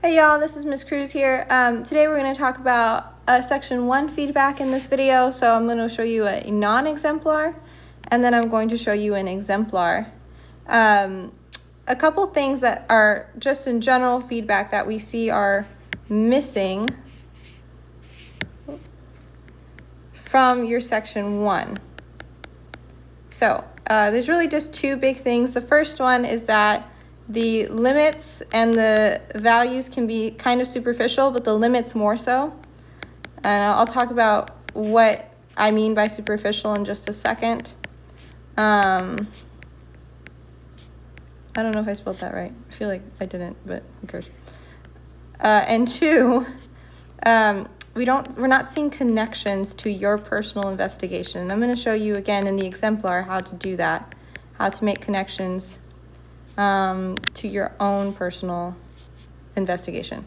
Hey y'all, this is Miss Cruz here. Today we're going to talk about section 1 feedback in this video. So I'm going to show you a non-exemplar and then I'm going to show you an exemplar. A couple things that are just in general feedback that we see are missing from your section 1. So there's really just two big things. The first one is that the limits and the values can be kind of superficial, but the limits more so. And I'll talk about what I mean by superficial in just a second. I don't know if I spelled that right. I feel like I didn't, but who cares? And two, we're not seeing connections to your personal investigation. And I'm going to show you again in the exemplar how to do that, how to make connections to your own personal investigation.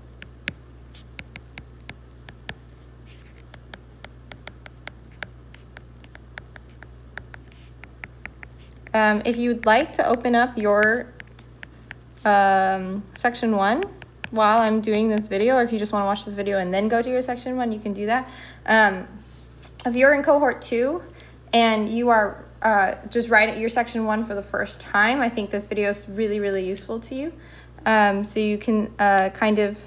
If you'd like to open up your section 1 while I'm doing this video, or if you just want to watch this video and then go to your section 1, you can do that. If you're in cohort 2 and you are just right at your section 1 for the first time, I think this video is really, really useful to you. So you can kind of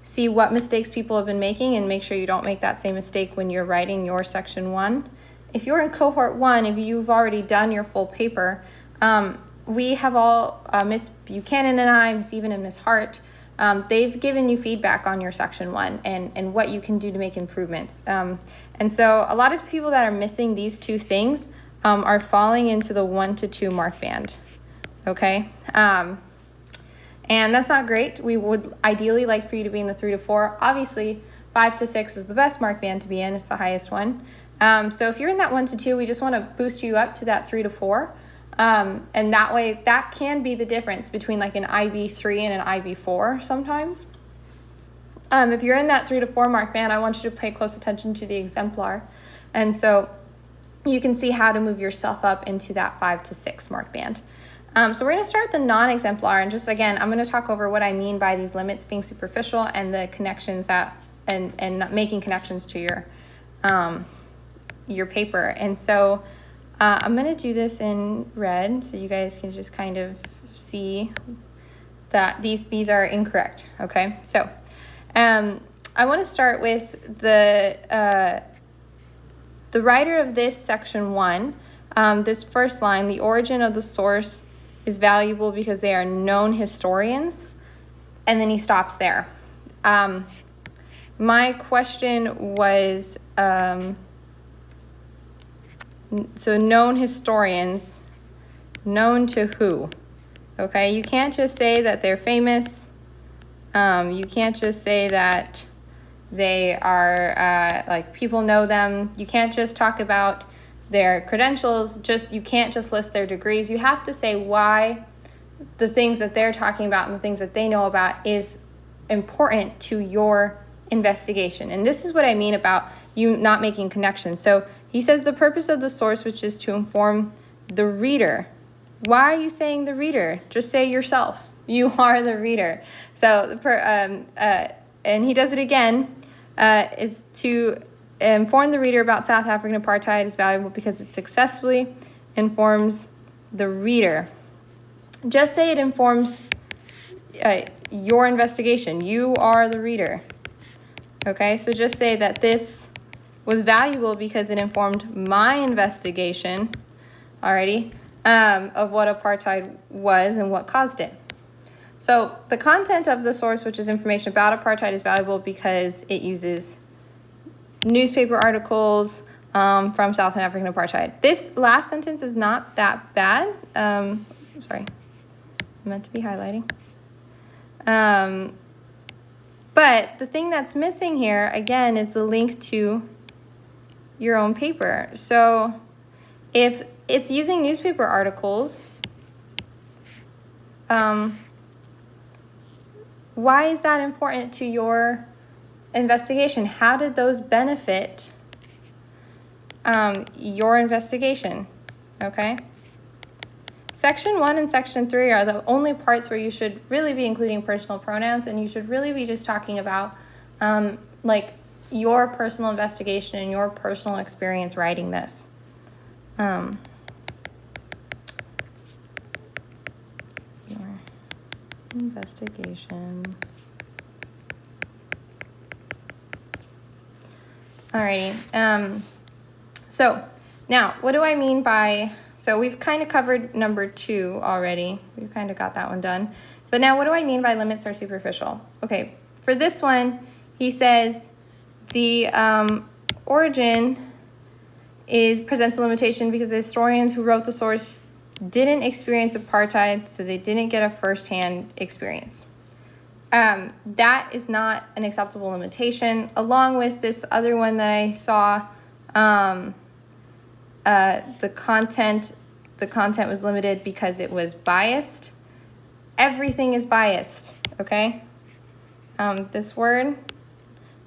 see what mistakes people have been making and make sure you don't make that same mistake when you're writing your section 1. If you're in cohort 1, if you've already done your full paper, we have all, Miss Buchanan and I, Miss Even and Miss Hart, they've given you feedback on your section 1 and what you can do to make improvements. And so a lot of people that are missing these two things are falling into the 1 to 2 mark band, okay? And that's not great. We would ideally like for you to be in the 3 to 4. Obviously, 5 to 6 is the best mark band to be in. It's the highest one. So if you're in that 1 to 2, we just want to boost you up to that 3 to 4. And that way, that can be the difference between like an IB3 and an IB4 sometimes. If you're in that 3 to 4 mark band, I want you to pay close attention to the exemplar. And so you can see how to move yourself up into that 5 to 6 mark band. So we're going to start the non-exemplar, and just again, I'm going to talk over what I mean by these limits being superficial and the connections that, and making connections to your paper. And so I'm going to do this in red so you guys can just kind of see that these are incorrect. Okay, so I want to start with the writer of this section 1, this first line, the origin of the source is valuable because they are known historians, and then he stops there. My question was, so known historians, known to who? Okay, you can't just say that they're famous. You can't just say that they are, like, people know them. You can't just talk about their credentials. You can't just list their degrees. You have to say why the things that they're talking about and the things that they know about is important to your investigation. And this is what I mean about you not making connections. So he says the purpose of the source, which is to inform the reader. Why are you saying the reader? Just say yourself. You are the reader. So and he does it again, is to inform the reader about South African apartheid is valuable because it successfully informs the reader. Just say it informs your investigation. You are the reader. Okay, so just say that this was valuable because it informed my investigation, already, of what apartheid was and what caused it. So the content of the source, which is information about apartheid, is valuable because it uses newspaper articles from South African apartheid. This last sentence is not that bad. Sorry, I meant to be highlighting. But the thing that's missing here, again, is the link to your own paper. So if it's using newspaper articles, why is that important to your investigation? How did those benefit your investigation? Okay. Section 1 and Section 3 are the only parts where you should really be including personal pronouns, and you should really be just talking about like your personal investigation and your personal experience writing this. Your investigation. Alrighty. So now, what do I mean by, so we've kind of covered number 2 already. We've kind of got that one done. But now what do I mean by limits are superficial? Okay, for this one, he says the origin presents a limitation because the historians who wrote the source didn't experience apartheid, so they didn't get a first-hand experience. That is not an acceptable limitation, along with this other one that I saw. The content was limited because it was biased. Everything is biased, okay? This word,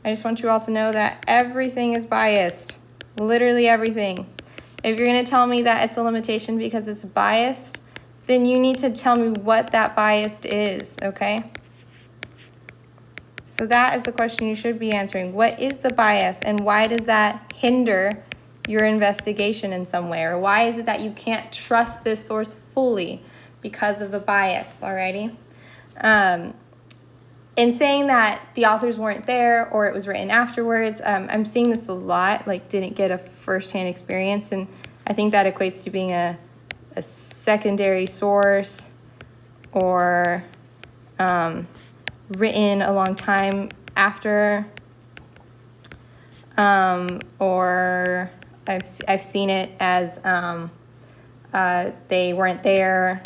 I just want you all to know that everything is biased. Literally everything. If you're going to tell me that it's a limitation because it's biased, then you need to tell me what that bias is, okay? So that is the question you should be answering. What is the bias, and why does that hinder your investigation in some way? Or why is it that you can't trust this source fully because of the bias, alrighty? In saying that the authors weren't there or it was written afterwards, I'm seeing this a lot, like didn't get a first-hand experience, and I think that equates to being a secondary source or written a long time after, or I've seen it as they weren't there.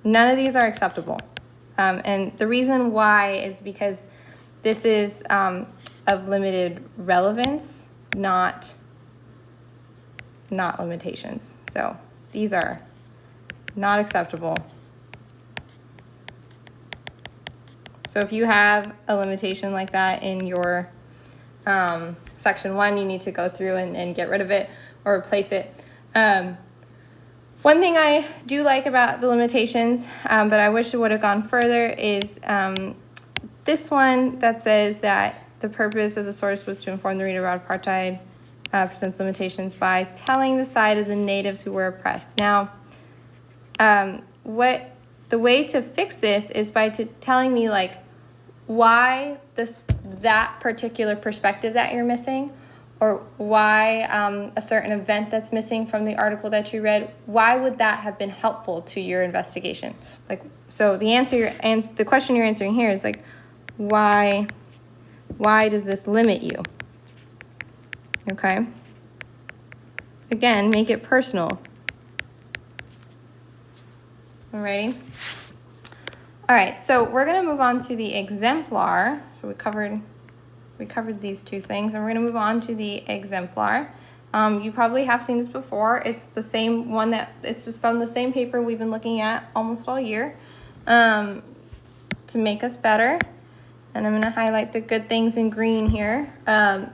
None of these are acceptable. And the reason why is because this is of limited relevance, not limitations. So these are not acceptable. So if you have a limitation like that in your section 1, you need to go through and get rid of it or replace it. One thing I do like about the limitations, but I wish it would have gone further, is this one that says that the purpose of the source was to inform the reader about apartheid, presents limitations by telling the side of the natives who were oppressed. Now, the way to fix this is by telling me like why that particular perspective that you're missing, or why a certain event that's missing from the article that you read, why would that have been helpful to your investigation? Like, so the answer and the question you're answering here is like, why does this limit you? Okay. Again, make it personal. Alrighty. All right, so we're gonna move on to the exemplar. So we covered these two things, and we're going to move on to the exemplar. You probably have seen this before. It's the same one it's from the same paper we've been looking at almost all year to make us better. And I'm going to highlight the good things in green here. In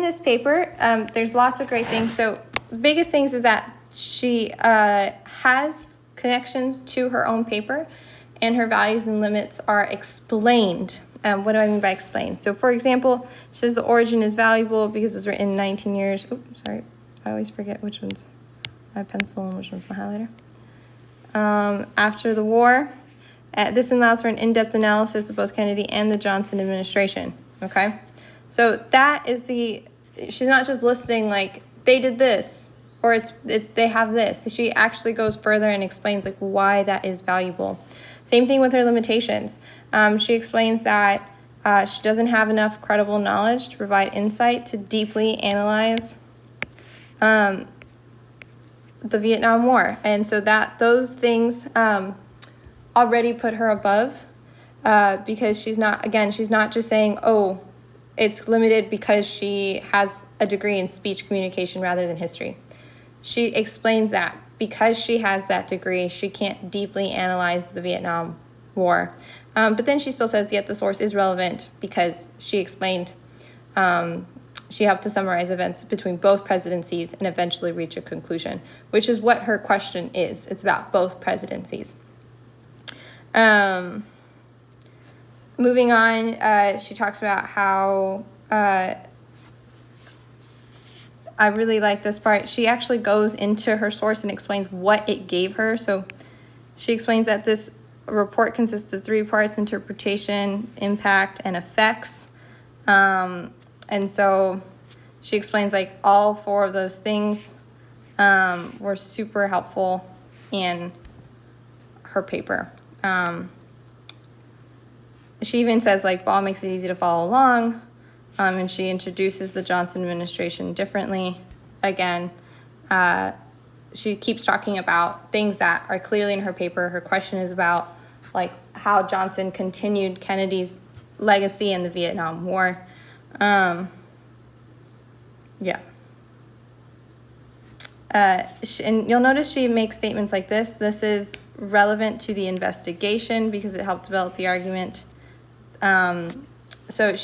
this paper, there's lots of great things. So the biggest things is that she has connections to her own paper, and her values and limits are explained. What do I mean by explain? So, for example, she says the origin is valuable because it's written 19 years. Oops, sorry. I always forget which one's my pencil and which one's my highlighter. After the war, this allows for an in-depth analysis of both Kennedy and the Johnson administration. Okay? So that is she's not just listing like, they did this, or they have this. She actually goes further and explains like why that is valuable. Same thing with her limitations. She explains that she doesn't have enough credible knowledge to provide insight to deeply analyze the Vietnam War. And so those things already put her above because she's not just saying, oh, it's limited because she has a degree in speech communication rather than history. She explains that because she has that degree, she can't deeply analyze the Vietnam War. But then she still says, yet the source is relevant because she explained she helped to summarize events between both presidencies and eventually reach a conclusion, which is what her question is. It's about both presidencies. Moving on, she talks about how, I really like this part. She actually goes into her source and explains what it gave her. So she explains that this report consists of 3 parts: interpretation, impact, and effects. And so she explains like all 4 of those things were super helpful in her paper. She even says like Ball makes it easy to follow along, and she introduces the Johnson administration differently. Again, she keeps talking about things that are clearly in her paper. Her question is about like how Johnson continued Kennedy's legacy in the Vietnam War. Yeah. And you'll notice she makes statements like this. This is relevant to the investigation because it helped develop the argument. So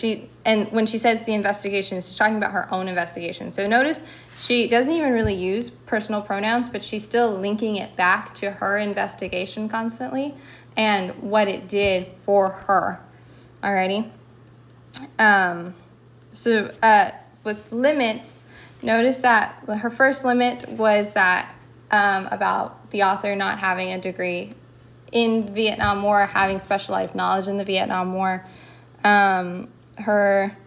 when she says the investigation, she's talking about her own investigation. So notice she doesn't even really use personal pronouns, but she's still linking it back to her investigation constantly and what it did for her. Alrighty. With limits, notice that her first limit was that about the author not having a degree in the Vietnam War, having specialized knowledge in the Vietnam War. Her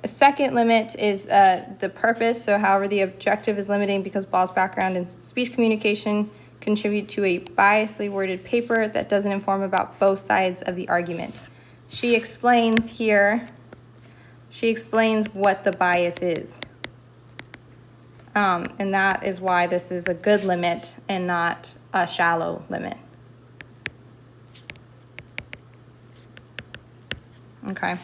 second limit is the purpose. So however, the objective is limiting because Ball's background in speech communication contribute to a biasly worded paper that doesn't inform about both sides of the argument. She explains here, what the bias is. And that is why this is a good limit and not a shallow limit. Okay.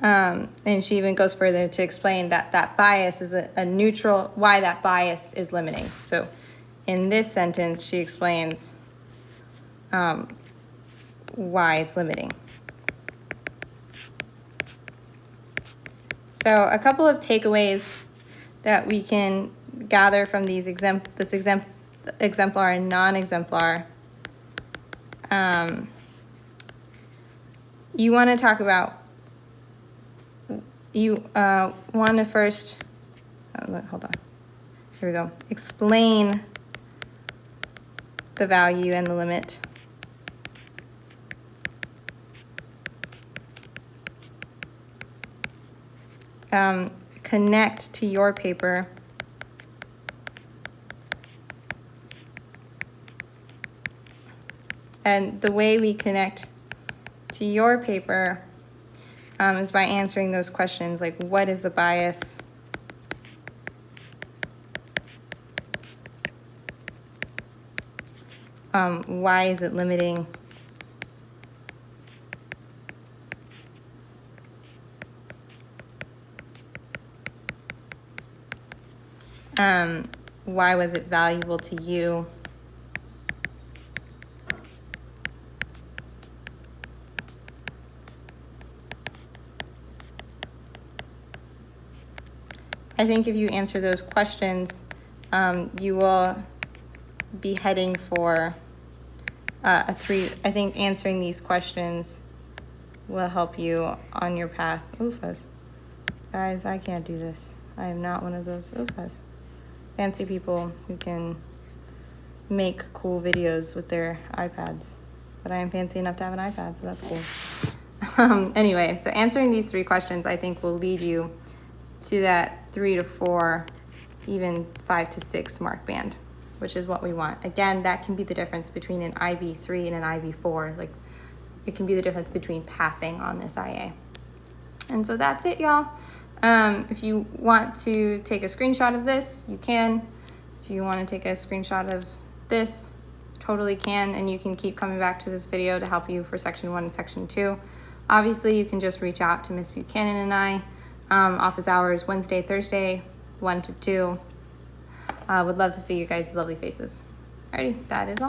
And she even goes further to explain that that bias is a neutral, why that bias is limiting. So in this sentence, she explains why it's limiting. So a couple of takeaways that we can gather from these exemplar and non-exemplar. You want to talk about, want to first, hold on, here we go, explain the value and the limit. Connect to your paper. And the way we connect to your paper is by answering those questions like, what is the bias? Why is it limiting? Why was it valuable to you? I think if you answer those questions, you will be heading for a 3. I think answering these questions will help you on your path. Oofas. Guys, I can't do this. I am not one of those oofas. Fancy people who can make cool videos with their iPads. But I am fancy enough to have an iPad, so that's cool. Anyway, so answering these 3 questions, I think, will lead you to that 3 to 4, even 5 to 6 mark band, which is what we want. Again, that can be the difference between an IB3 and an IB4. Like, it can be the difference between passing on this IA. And so that's it, y'all. If you want to take a screenshot of this, you can. If you want to take a screenshot of this, totally can, and you can keep coming back to this video to help you for section 1 and section 2. Obviously, you can just reach out to Miss Buchanan and I. Office hours Wednesday, Thursday, 1 to 2. Would love to see you guys' lovely faces. Alrighty, that is all.